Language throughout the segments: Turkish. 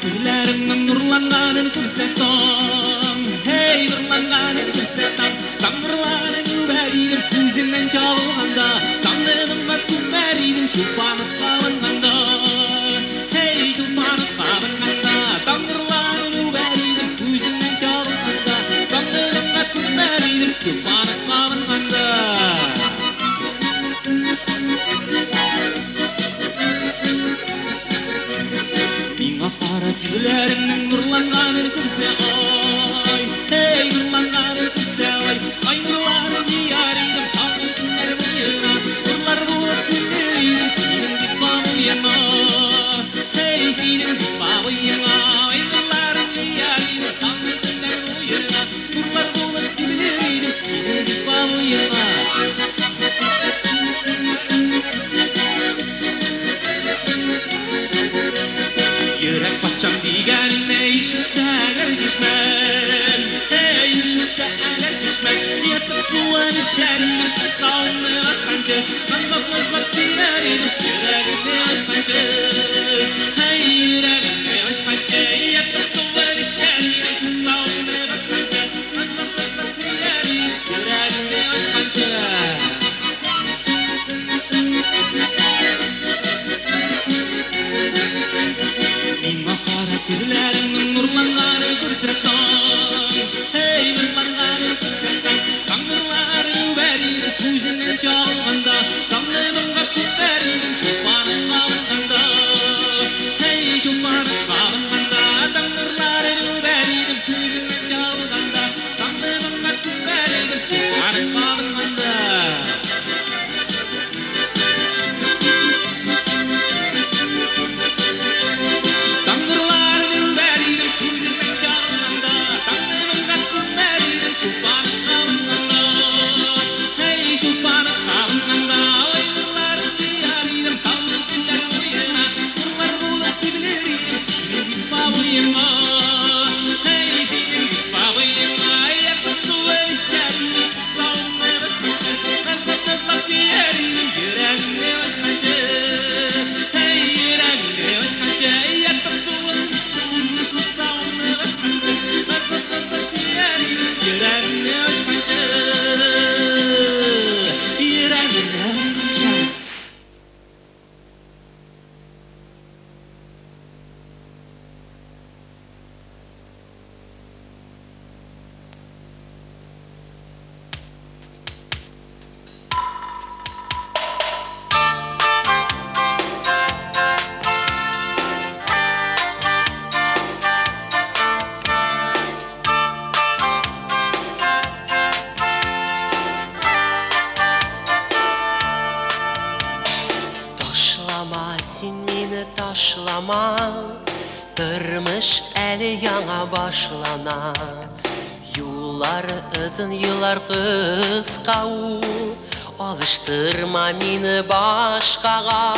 Gözlerimden nurlanan kursetam, hey nurlanan kursetam. Tanrıların yüreğim yüzünden çalganda, Tanrı'nın tümerim şupanıp kalanganda, hey şupanıp kalanganda. Tanrıların yüreğim yüzünden çalganda, Tanrı'nın tümerim şupanıp kalanganda. Gözlerinden nurlanan kurse ay, hey nurlanan kurse ay. Ay nurların diyarıydım, tanrı günler boyuna. Nurlar bulup sürüydüm, senin dipamıyana. Hey senin dipamıyana. Ay nurların diyarıydım, tanrı günler boyuna. Nurlar bulup sürüydüm, senin dipamıyana. Yürek paçam diğerine işitler çeşmen, hey işitler çeşmen. Yatıp suları şerim, sağını asmancı, Anlatmazlar sinerim, yüreğine aşmancı. Hey yüreğine aşmancı, yatıp suları şerim, sağını asmancı, Anlatmazlar sinerim, yüreğine aşmancı. Gözlerinden nurlanan kursetam, hey nurlanan kursetam. Tanrıların yüreğim yüzünden çalganda, Tanrı'nın tümerim şupanıp kalanganda, hey şupanıp kalanganda. Tanrıların yüreğim yüzünden çalganda, Tanrı'nın tümerim şupanıp kalanganda. Tırmış eli yana başlana. Yollar uzun yıllar kıska, alıştırma meni başkaga.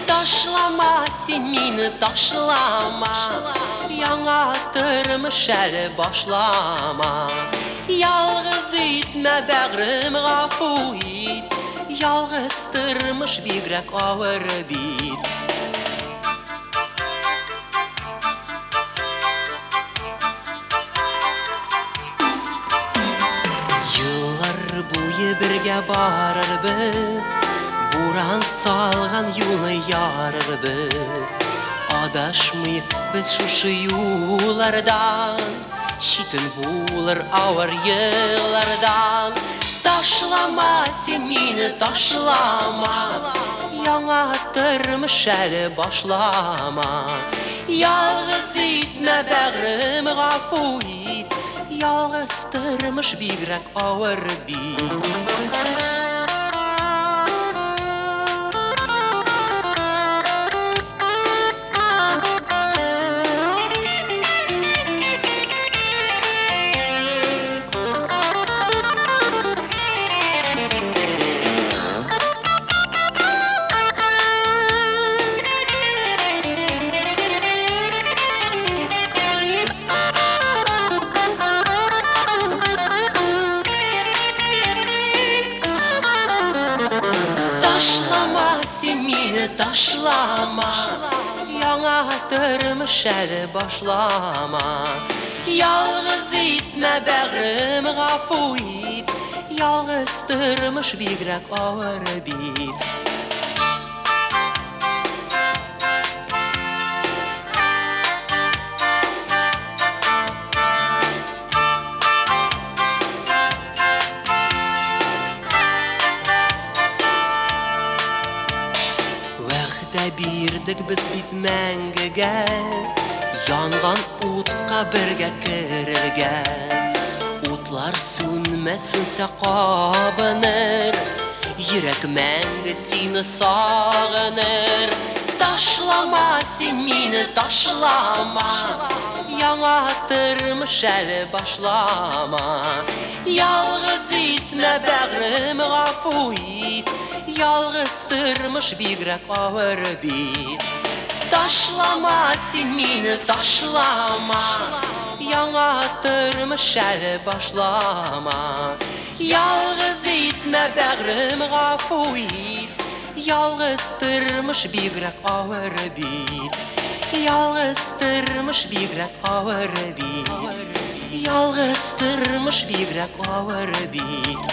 Taşlama sen meni taşlama, yana tırmış eli başlama. Yalğız etme bağrım gafu et, yalğız tırmış bigrek ağır bit. Birge barar biz, buran salgan yolu yarar biz. Adaşmayık biz şuşu yollardan, şitin bular ağır yıllardan. Taşlama sen meni taşlama, yana tırmış eli başlama. Yalğız etme bağrım gafu et, yalğız tırmış bigrek ağır bit. taşlama Yana tırmış el başlama Yalğız itme bəğrim gafu it Yalğız tırmış bigrek ağır bit Birdik biz bitmengege Yangan utqa birge kirerge Utlar sünme sünse qabınır Yürek menge seni sağınır Taşlama sen meni taşlama Yana tırmış el başlama Yalğız itme bəğrim gafu it Yalğız tırmış bigrek ağır bit Taşlama sen meni taşlama Yana tırmış el başlama Yalğız itme bəğrim gafu it Yalğız tırmış bigrek ağır bit Yalğız tırmış bigrek ağır bit Yalğız tırmış bigrek ağır bit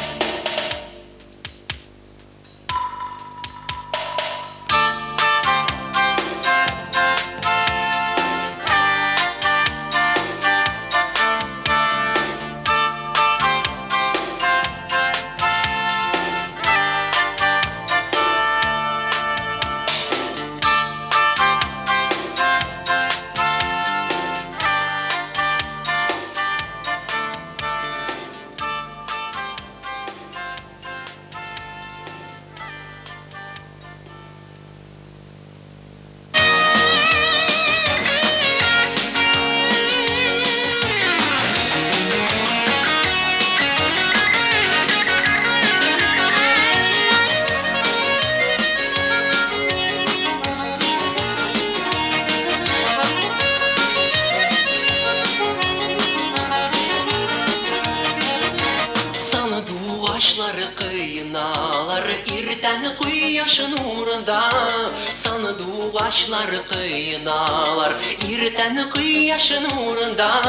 Başları kıynalar irten kuyyaşın uğrunda Sana duaşlar kıynalar irten kuyyaşın uğrunda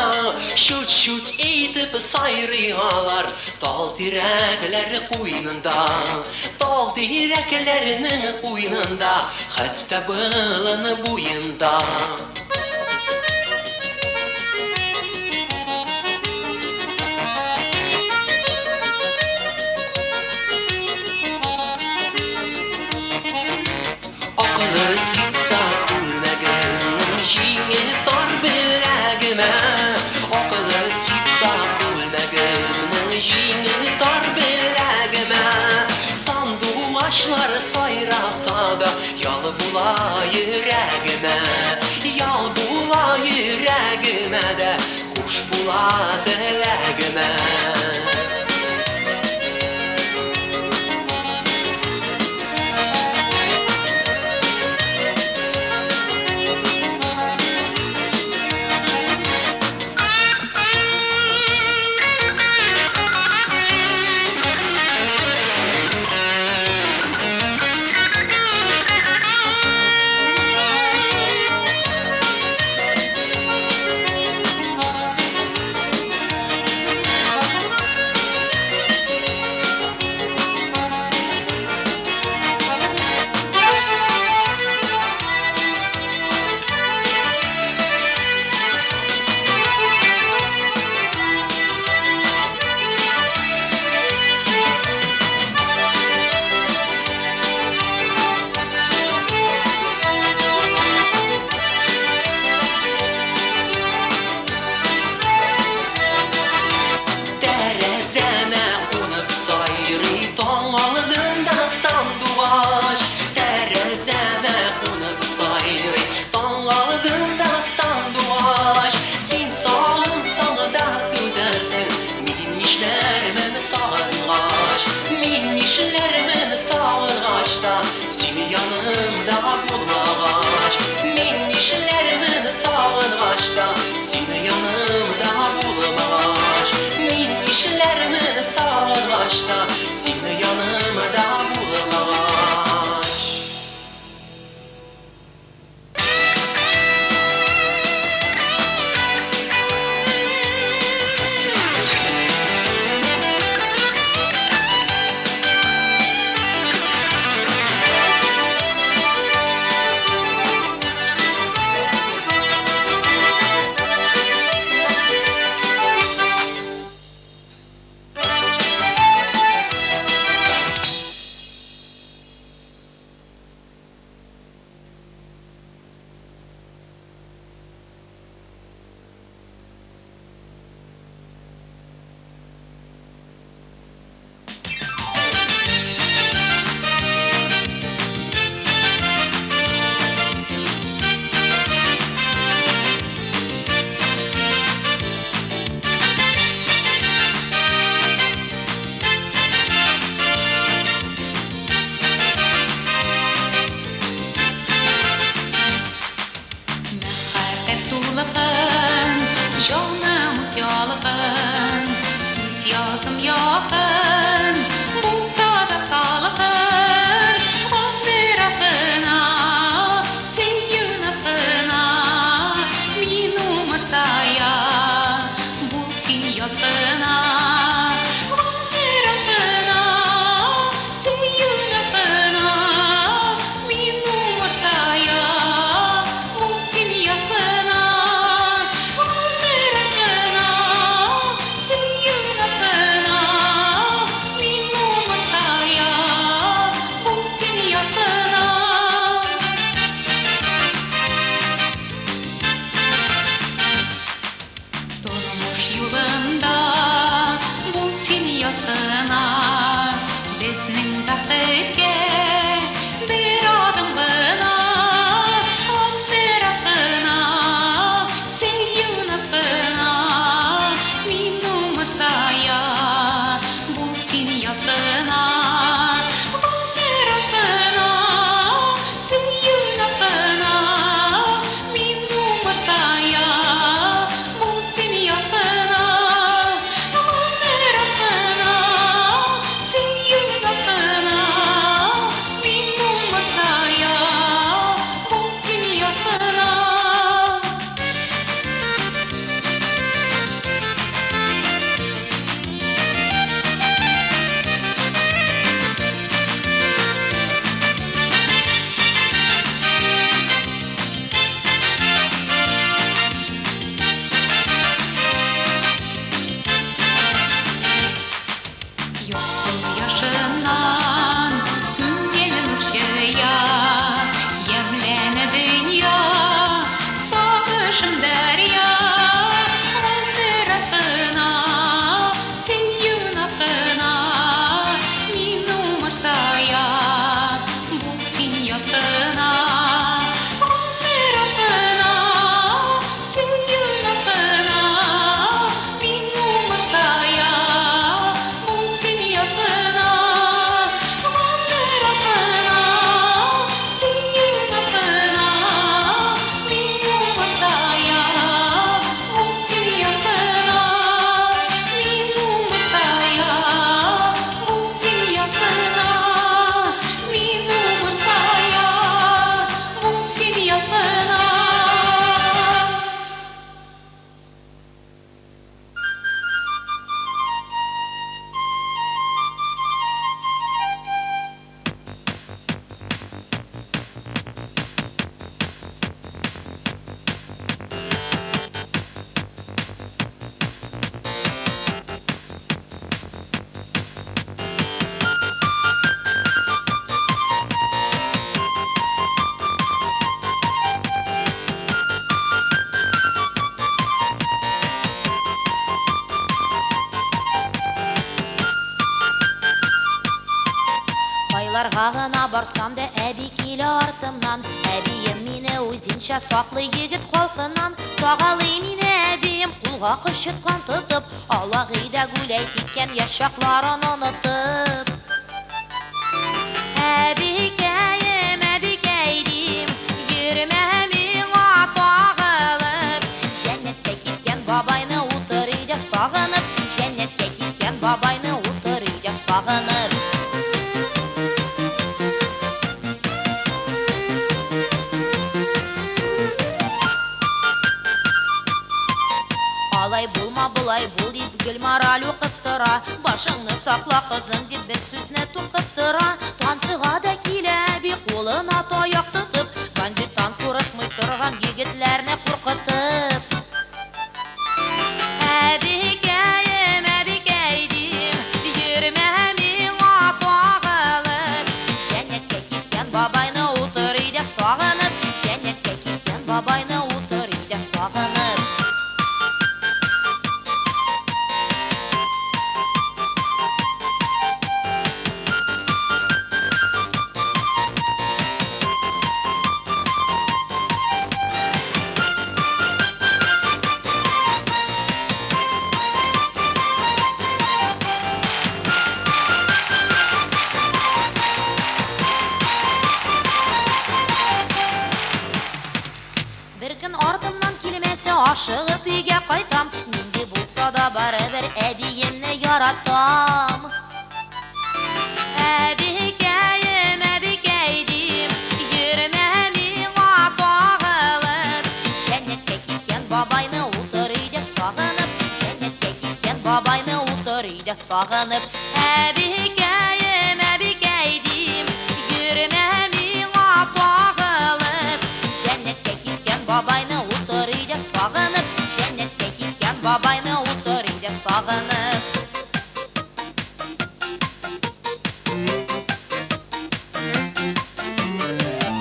Şut şut eytip sayrıyalar Dal direkler kuynunda Dal direklerinin kuynunda Hatfe bılın buyunda Sitsa kulmagın jini tar bilagime Oqılı sitsa kulmagın jini tar bilagime Sandu aşlar sayrasa da yal bula yüreğime Yal bula yüreğime de hoş bula dilegime барсам да әби келе артымнан. Әбием мине үзенчә саклы егет халкыннан. Сагалый мине әбием кулга кычыткан тотып, Аллагыйда гүләй киткән яшь чакларын онытып. Әбикәем, әбикәйдим, йөрмә миңа тагылып. Җәннәткә киткән бабайны утыр өйдә сагынып, җәннәткә киткән бабайны утыр өйдә сагынып. Алай булма, булай бул дип Гөлмараль укып тора. Башыңны сакла, кызым, дип бер сүзне тукып тора. Танцыга да килә би кулына таяк тотып, бандиттан курыкмый торган егетләрне куркытып. Әбикәем, әбикәйдим, йөрмә миңа тагылып. Җәннәткә киткән бабайны утыр өйдә сагынып, җәннәткә киткән бабайны утыр өйдә сагынып. Бер көн артымнан килмәсә ашыгып өйгә кайтам. Нинди булса да барыбер әбиемне яратам. Әбикәем, әбикәйдим, йөрмә миңа тагылып. Җәннәткә киткән бабайны утыр өйдә сагынып, җәннәткә киткән бабайны утыр өйдә сагынып. Әбикәем, әбикәйдим, йөрмә миңа тагылып. Җәннәткә киткән бабайны утыр өйдә сагынып, җәннәткә киткән бабайны утыр өйдә сагынып.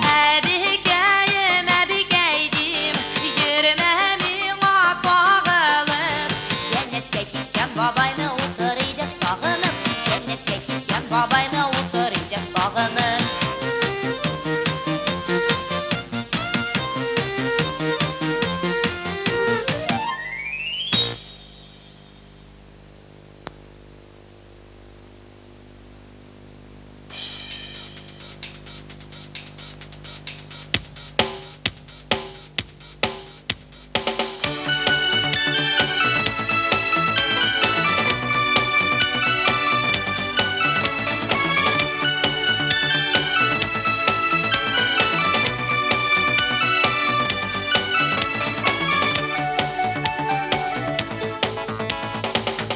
Әбикәем, әбикәйдим, йөрмә миңа тагылып. Җәннәткә киткән бабайны утыр өйдә сагынып, җәннәткә киткән бабайны утыр өйдә сагынып.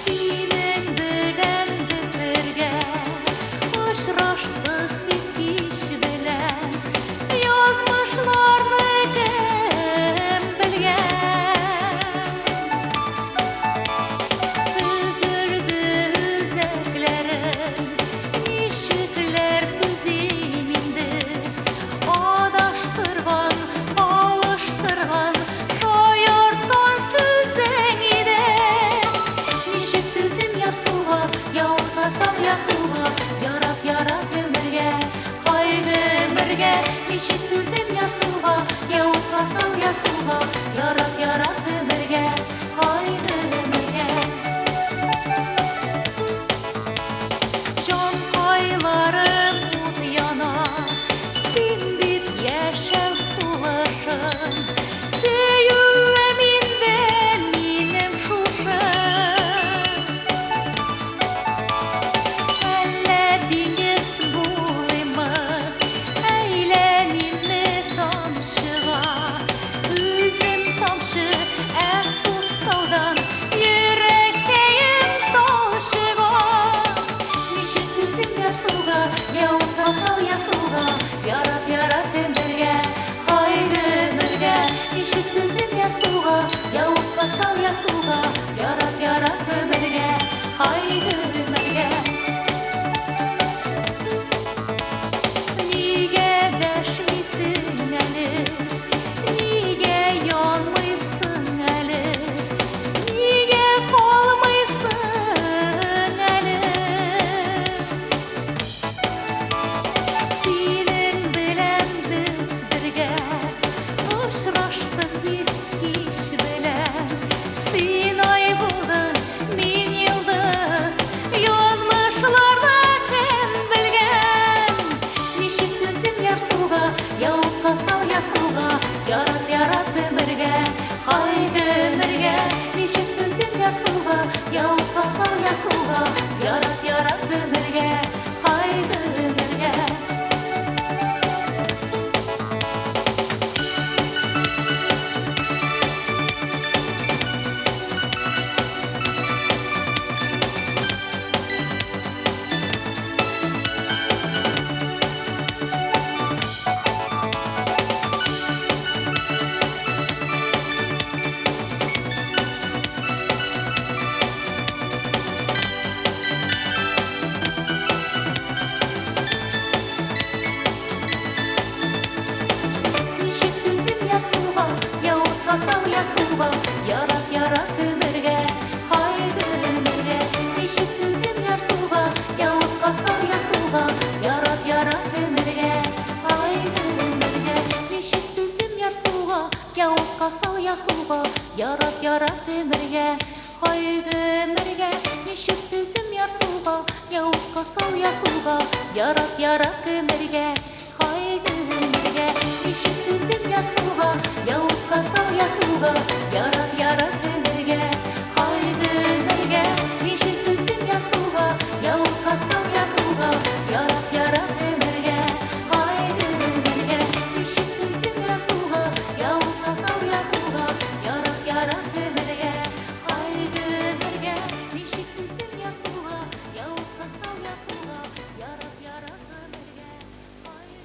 Синең белән без бергә очраштык бит кич белән. Язмышларны кем белгән? Үзерде үзәкләрен, ничекләр түзим инде. Адаштырган, алыштырган, шаярткан сүзең иде. Ничек түзем ясуга, яутасам ясуга, ярап өмергә, кай өмергә. Ничек түзем ясуга, яутасам ясуга, ярап өмергә, кай өмергә. Җан кайларым ут яна, син бит яшәү сулышым. Сөюем инде минем шушы. Әллә диңгез булыймы, әйләнимме тамчыга. Үзем тамчы, ә су салдан йөрәккәем талчыга. Ничек түзем ясуга, яутасам ясуга, ярап өмергә, кай өмергә. Ничек түзем ясуга, яутасам ясуга, ярап өмергә, кай өмергә. Нигә дәшмисең әле, нигә янмыйсың әле, нигә калмыйсың әле? Син Ярап өмірге, қойды өмірге, нешік түзім ярсуға, яуыққа сал ясуға. Ярап өмірге, қойды өмірге, нешік түзім ярсуға, яуыққа сал ясуға. Ярап өмірге, қойды өмірге, нешік түзім ярсуға, яуыққа сал ясуға. Ярап өмірге, қойды өмірге, нешік түзім ярсуға, яуыққа сал ясуға. Ярап өмірге, қойды өмірге, нешік түзім ярсуға, яуыққа сал ясуға. Ярап өмірге, қойды.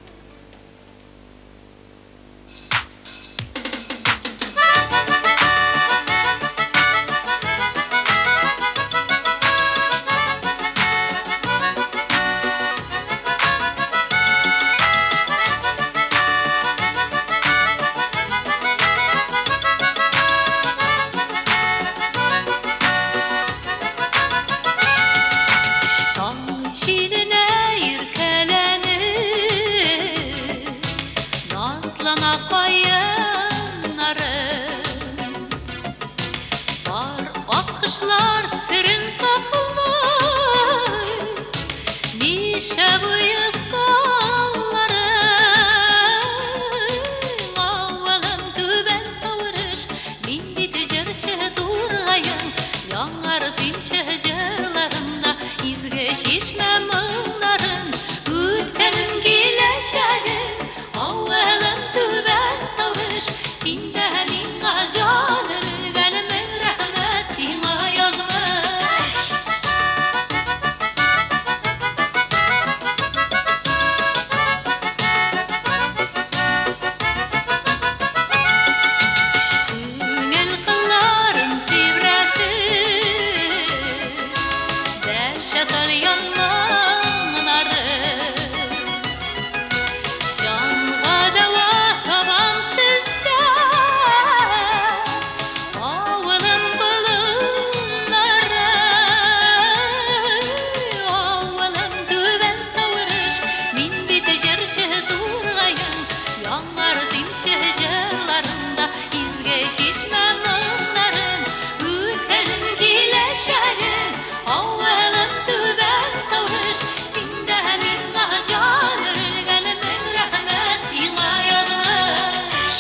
Tam şiirine irkelenir, nazlana bayanlarım. Var akışlar serin sakılır, nişe büyük dallarım. Avalım düben savurur, min biticer şehdurayım. Yanar din şehirlerinde izge şişme mığların. Ülkenin gileşerim, avalım düben savurur. Sinde min gacadır, gönlümün rahmetine yazmış. Günel kıllarım tibretir, dehşetel yanmanlarım. Canğa deva taban sizde, avılım bulunlarım. Avılım düben savurur, min biticer şehdurayım. Yanar din şehirlerinde izge şişme mığların. Ülkenin gileşerim, avalım düben savurur. Sinde min gacadır, gönlümün rahmetine yazmış.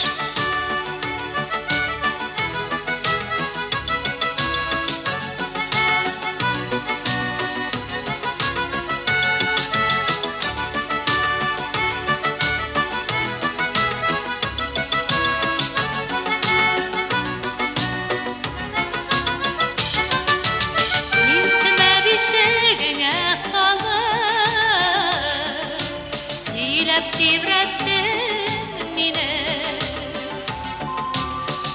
Yüzüme bir şeyine salır, dilep tibrettin mine.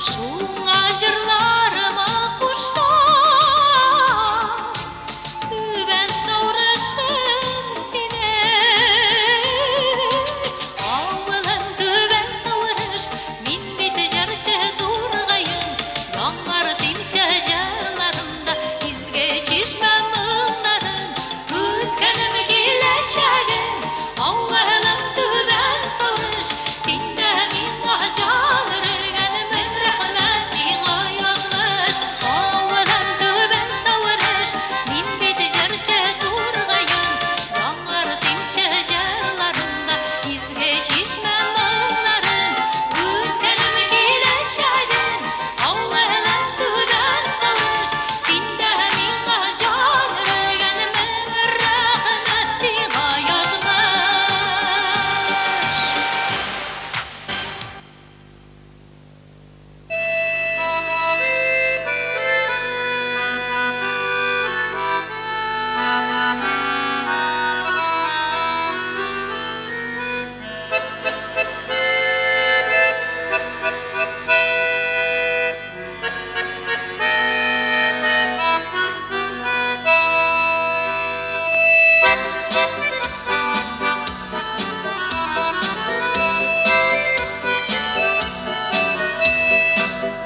Şuna jırlarıma kuşlar, düben savrışın sine. Avılın düben savrış, min biticer şehdurgayın. Yanar din şehirlerinde izge şişme mığların. Ülkenim gileşerim, avalım düben savrış. Sinde min gacadır, gönlümün rahmetine yazmış. Avalım düben savrış, min biticer şehdurgayın. Yanar din şehirlerinde izge şişme mığların. Ülkenim gileşerim, avalım düben savrış. Sinde min gacadır, gönlümün rahmetine yazmış.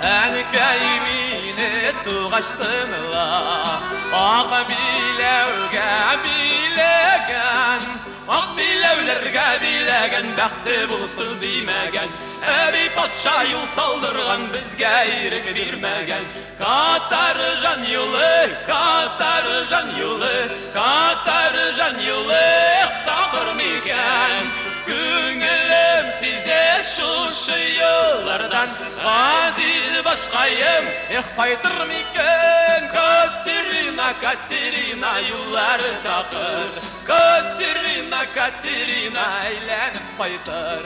Әнкәймине туғаштымла, ақ биләугә биләгән, Ak bilevlerge bilegen Bəxti bulsun demegen Ebi patşa yol saldırgan Bizge irik birmegen Katarjan yolu Katarjan yolu Katarjan yolu Takır miken Güngelim size şu yıllardan Aziz başkayım Qaytır miken Katerina Katerina yolları takır Katerina Katerina eylenip qaytır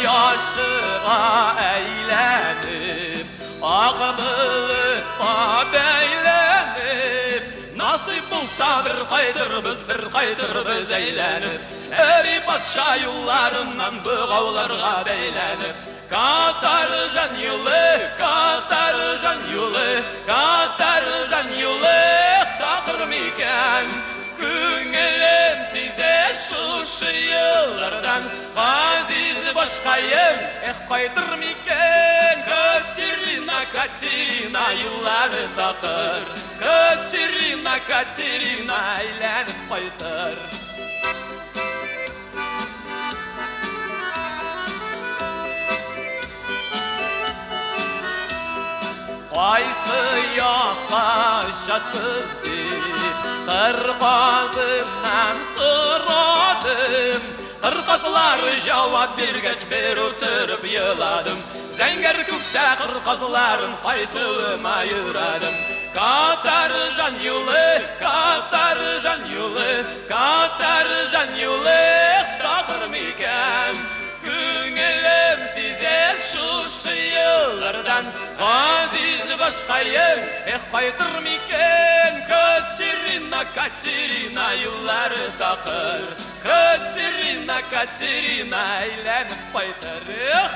Yaşığa eylenip Ağbılığa beylenip Nasip bulsa bir qaytır biz eylenip Eri patşa yollarından Büğavlarga beylenip Katarjan yolu Katarjan yolu Katarjan yolu Takır miken Güngelim size şu yıllardan Aziz başkayım Qaytır miken Katerina Katerina yolları takır Katerina Katerina eylenip qaytır Qaysı yakka şasızdı Kırpazımdan sıradım Kırkazlar cevap bergeç bir oturup yıladım Zenger küpte kırkazların qaytığıma yıradım Katarjan yolu, Katarjan yolu Katarjan yolu Takır miken Güngelim size şu yıllardan Aziz başkayım Qaytır miken Katerina Katerina yolları takır Katerina Katerina eylenip qaytır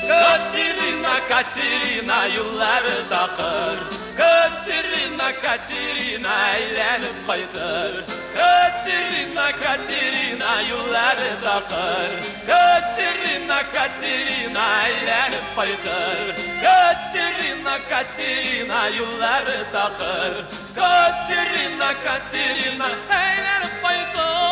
Katerina Katerina yolları takır Katerina Katerina eylenip qaytır Katerina Katerina yolları takır Katerina Katerina eylenip qaytır Katerina Katerina yolları takır Katerina Katerina eylenip qaytır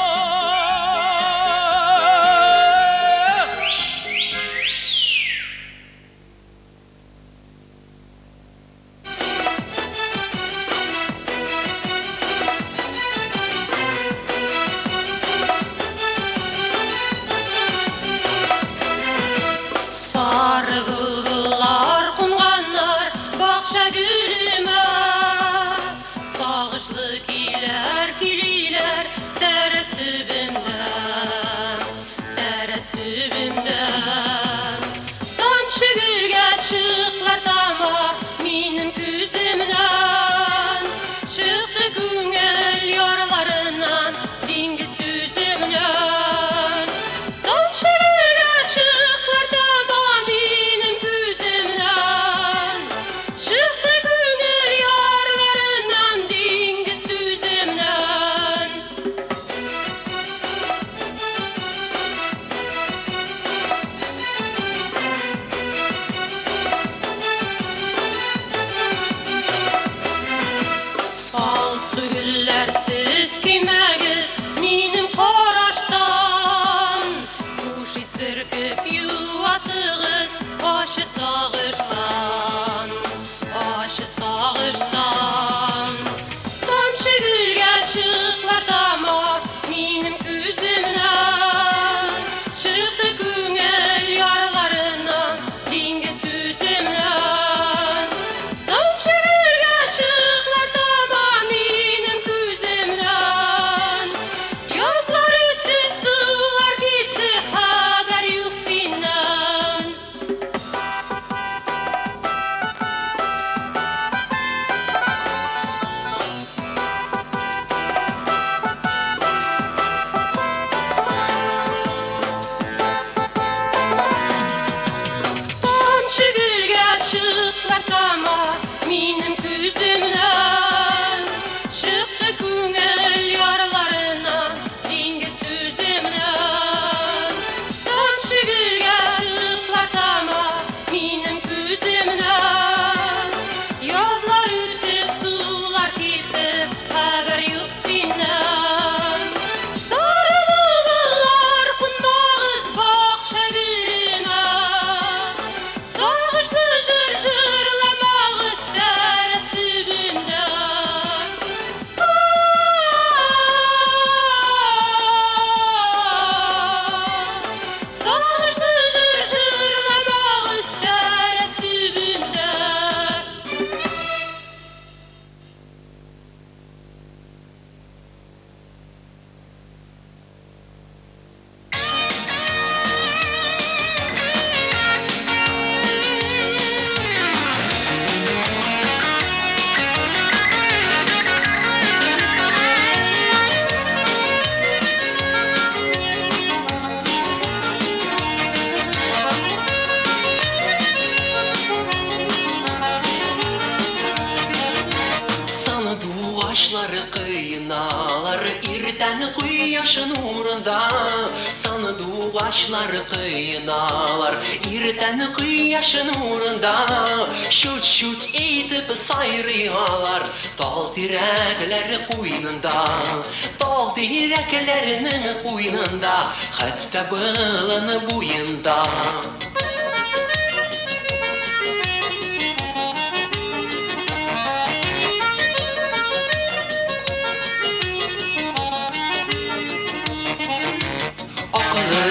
nurunda sanıdığı ağaçlar kıynalar irten kıyaş nurunda şut şut edip sayrıyorlar dal direkler koynunda dal direklerinin koynunda hatta balın boyunda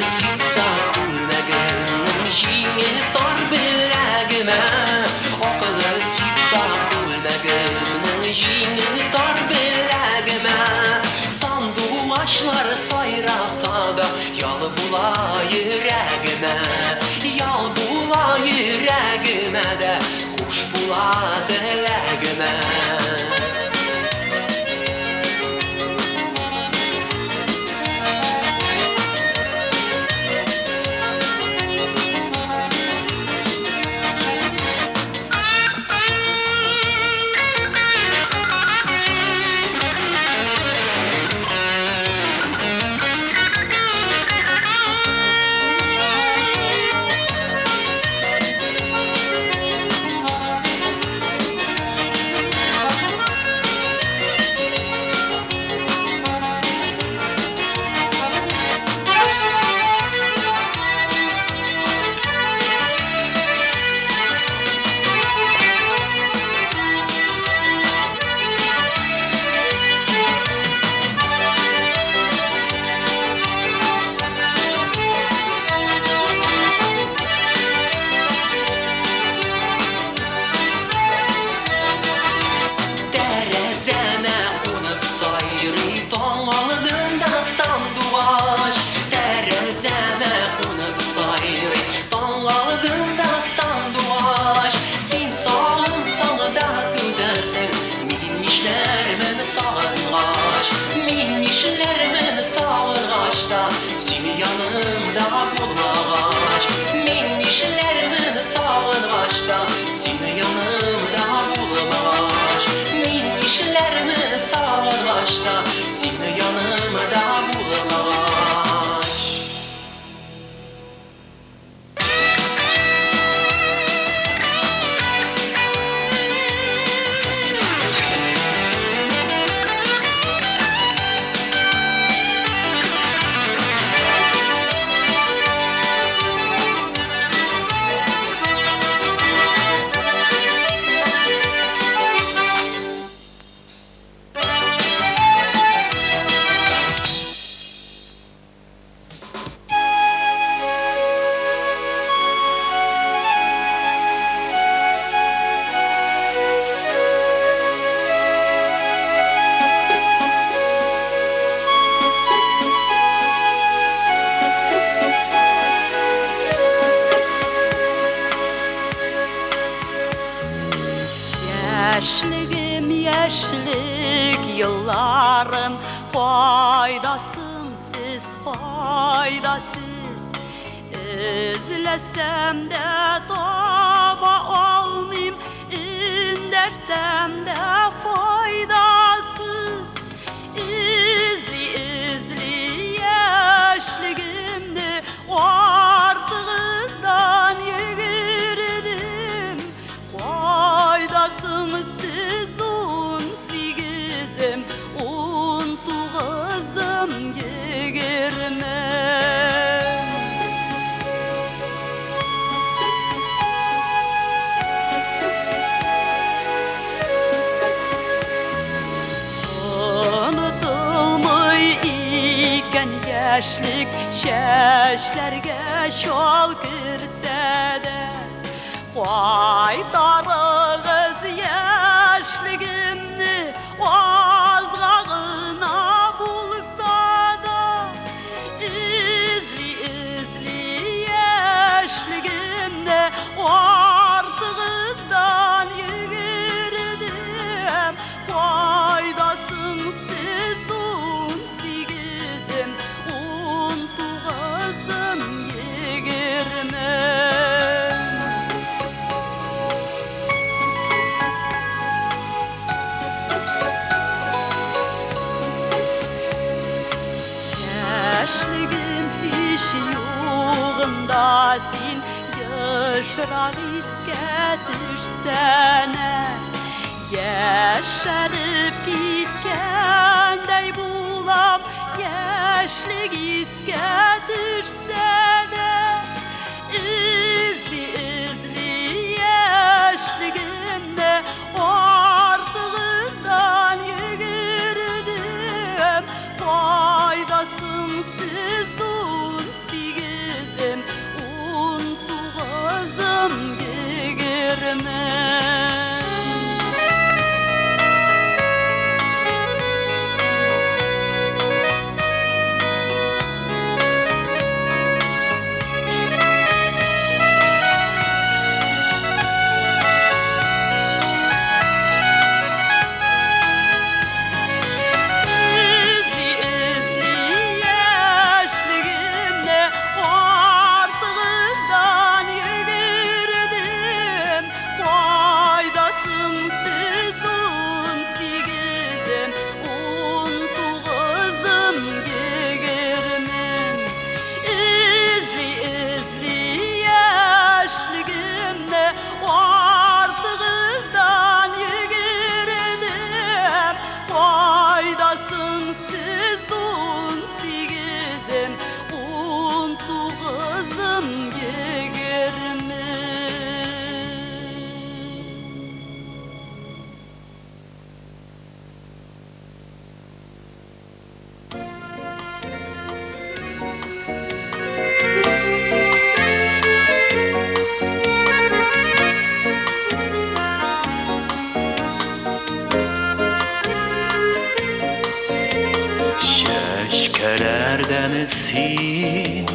Sitsa kulmagın jini tar bilagime Oqlı sitsa kulmagın jini tar bilagime Sandu aşlar sayrasa da yal bula yüreğime Yal bula yüreğime de kuş bula dileğime Yaşlık yıllarım faydasız faydasız İzlesem de taba almayayım İndersem de faydasız İzli yaşlığımda artığızdan yürüdüm Faydasız Yaşlık şeşlerge şol kirse de Qaytarığız yaşlığımni azgağına bulsa da İzli yaşlığımda artığızdan yürüdüm Faydasız Anda sen yaşrak iske düşsene Yaşarıp gitkenday bulam Yaşlık iske düşsene İzli yaşlığında Ardığından yürüdüm Faydasınsız un sigizim Un tuğazım gigirmem Şeşkelerden sin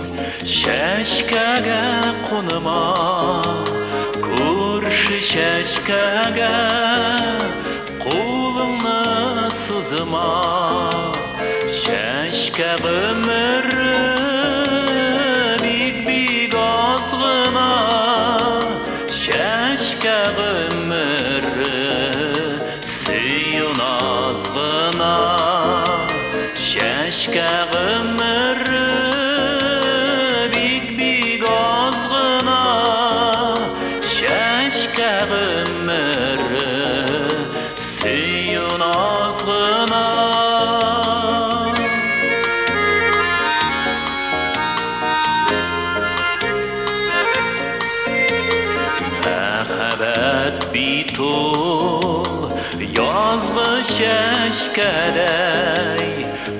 şeşkege konuma Kurşı şeşkege kulunu sızma Şeşke ömrü big azgına Şeşke ömrü suyun azgına Şeşke ömrü big azgına Şeşke ömrü suyun azgına Mehabet bitul yazgı şeşkeley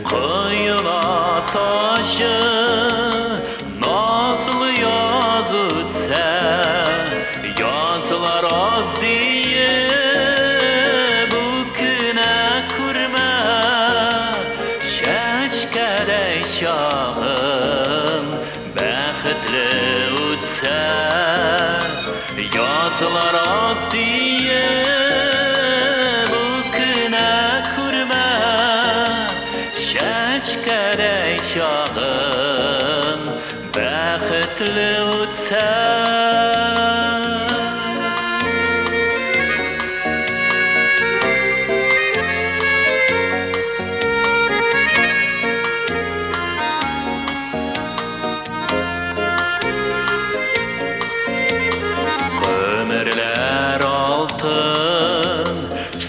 Kıyıla taşı nazlı yaz ütse Yazılar az diye bugüne kurma Şeşkeley şahım bəxtli ütse Yazılar az diye bugüne kurma Şeşkeley şahım bəxtli ütse Ömürler altın,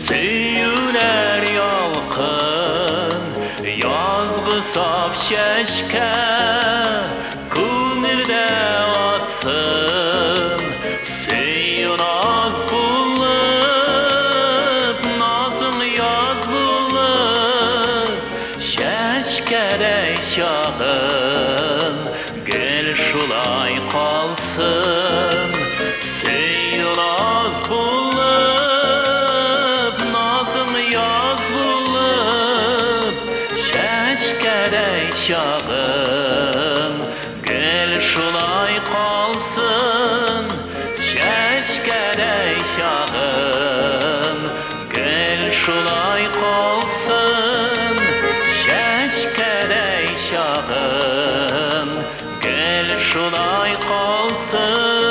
süyüler yalqın Yazgı saf şeşke Künirde atsın Süyün az bulup Nazın yaz bulup Şeşkeley şahım Gel şulay kalsın Süyün az bulup Nazın yaz bulup Şeşkeley şahım Gel şulay kalsın Şeşkeley şahım Gel şulay kalsın Şeşkeley şahım Gel şulay kalsın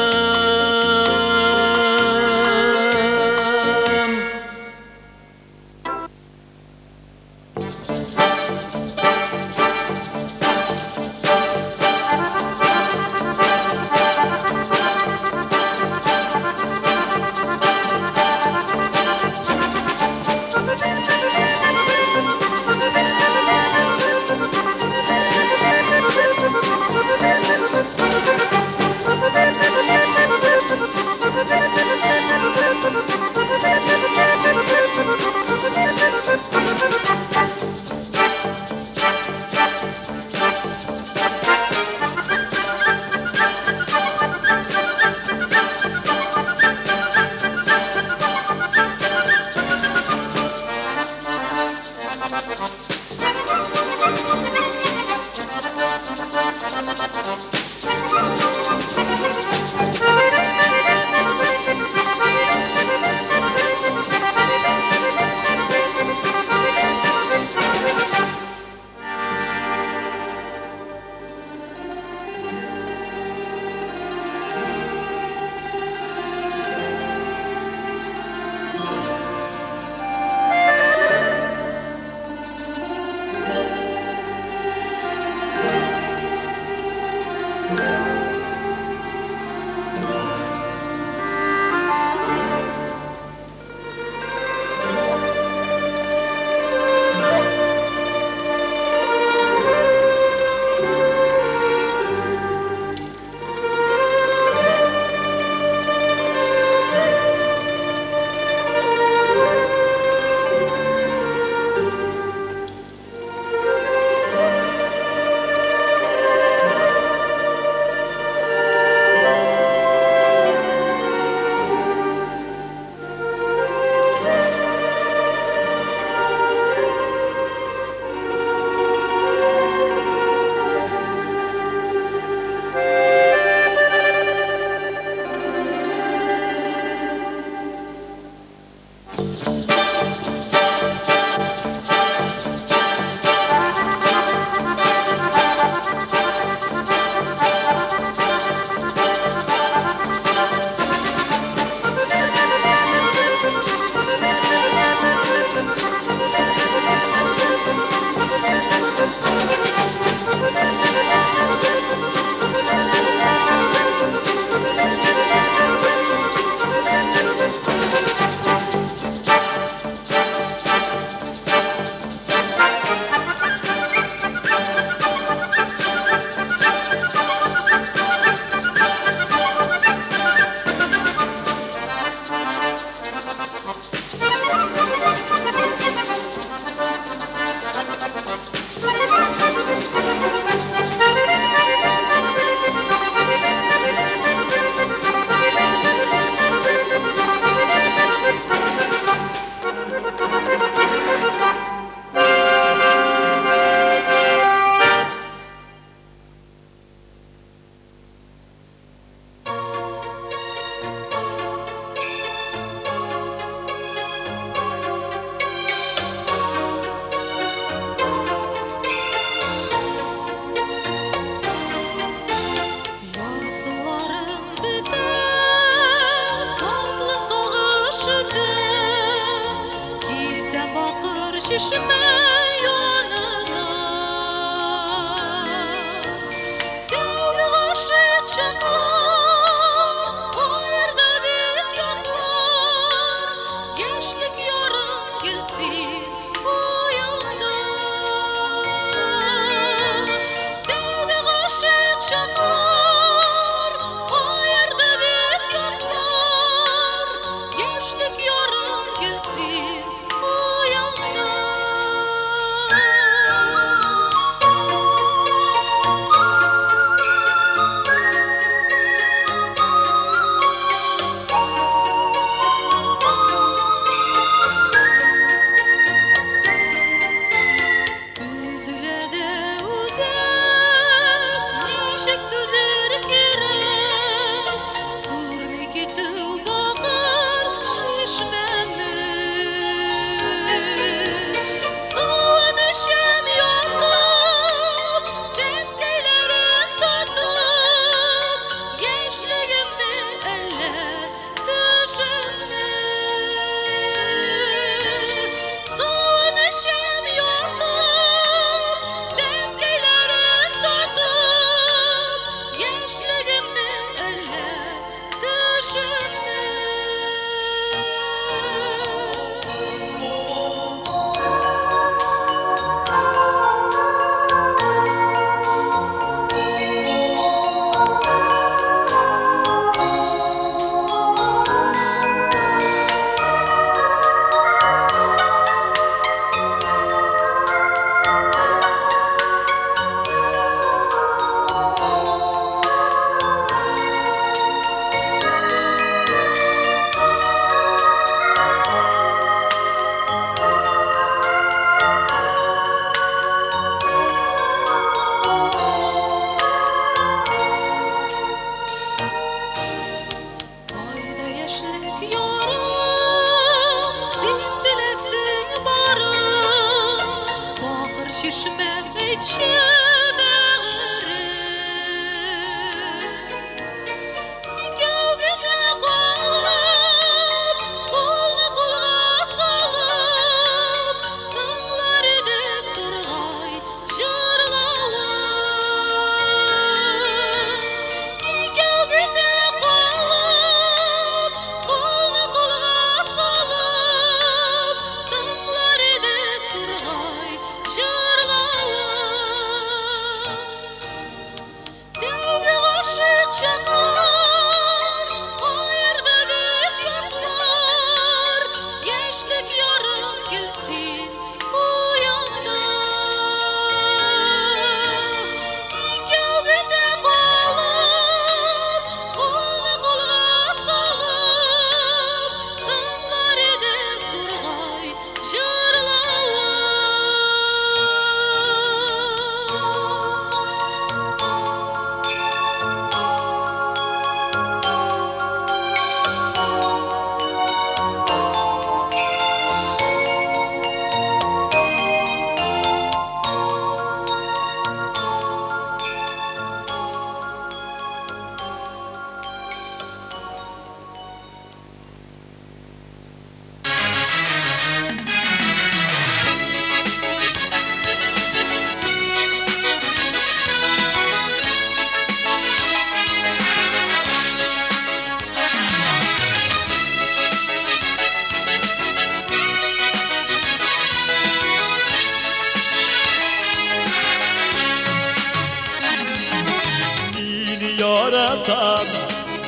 yaratan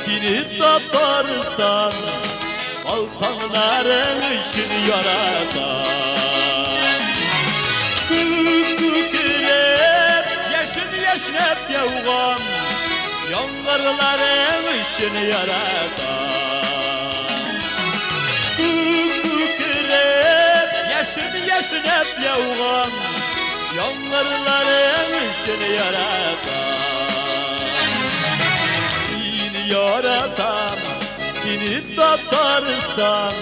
seni Tataristan Baltanların için yaratan Kükürep yeşil yeşnep yavgan Yağmurların için yaratan Kükürep yeşil yeşnep yavgan Yağmurların için yaratan Seni yaratan seni Tataristan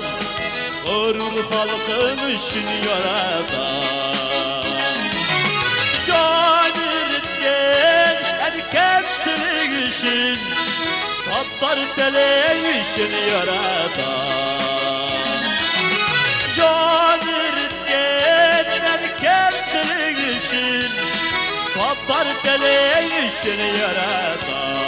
Gurur halkın için yaratan Can irken erkeklik için Tatar telek için yaratan Can irken erkeklik için Tatar telek için yaratan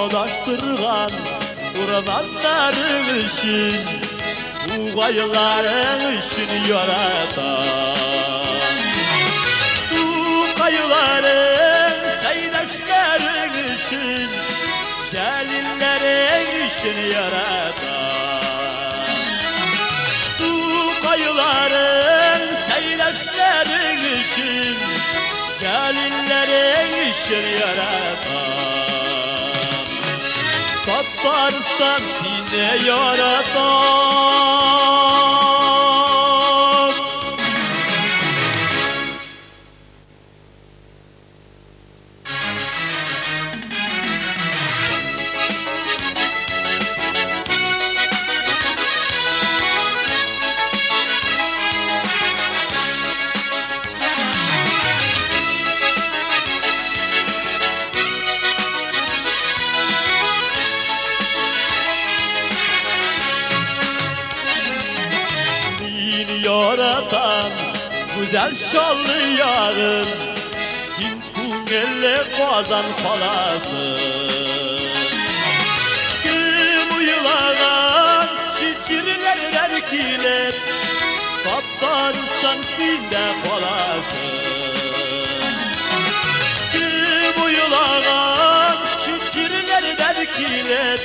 Odaştırgan kurbanların için Tugayların için yaratan Tugayların seydaşların için Celillerin için yaratan Tugayların seydaşların için Celillerin için yaratan Tataristan seni yaratan yaratan güzel şallı yarın Kim kungelle kazan palası Kim uyulagan şişirler erkiler Tataristan sinde palası Kim uyulagan şişirler erkiler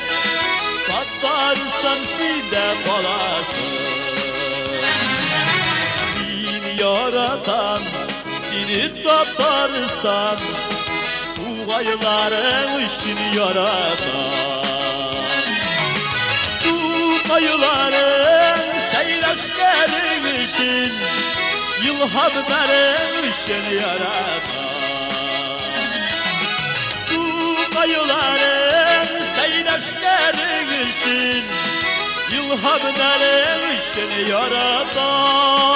Tataristan sinde palası yaratan seni Tataristan Tugayların için yaratan Tugayların seydaşların için Yılhavların için yaratan Tugayların seydaşların için Yılhavların için yaratan